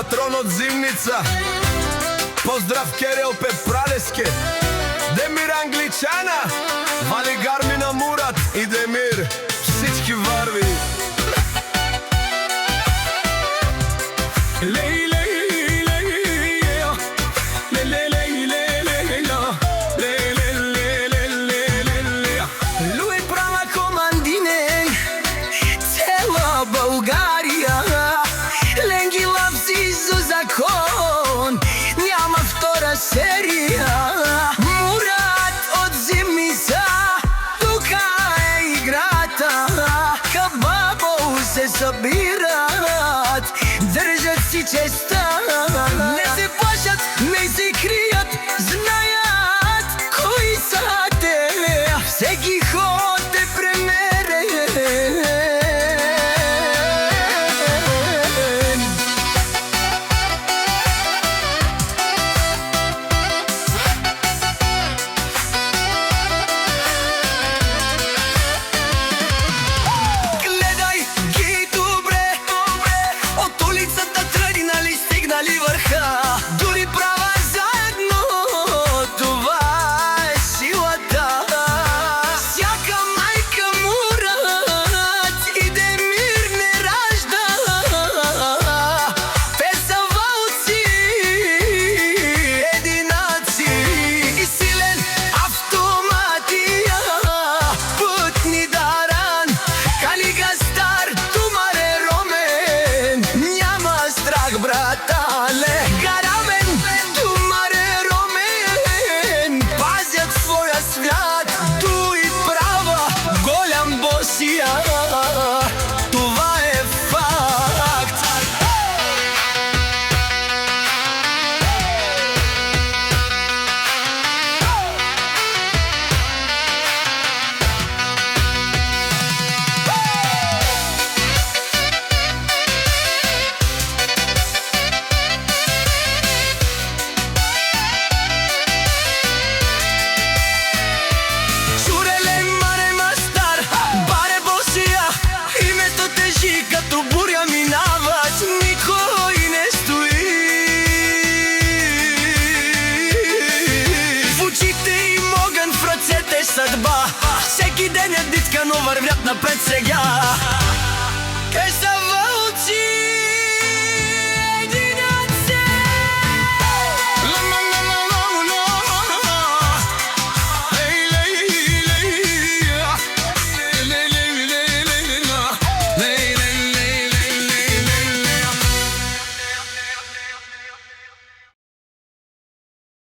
патрон от Зимница. Поздрав Керел Пепралеске, Демир Англичана, Вали Гармина Мурат и Демир, всички варви. Lui prava comandine, цела България, Ленги лапси за закон, няма втора серия. Мурат от Зимница, тука е играта. Кабабо се събират, държат си честа. Не се плашат, не се крият, знаят кои са те. Всеки ход е премерен. Гледай ги добре, от улицата тръгнали, стигнали върха. Дори права заедно, това е силата. Всяка майка Мурат и Демир не ражда. Те са вълци, единаци и силен автоматия. Пътни даран, Калига стар, Тумаре Ромен. Няма страх, братале, Гарамен, Тумаре Ромен. Пазят своя свят, той права, голям босия. Това е факт. Чуреле маре мастар, баре босия, името тежи като буря минават, никой не стои. В очите им огън, в ръцете съдба, всеки ден е битка, но вървят напред сега.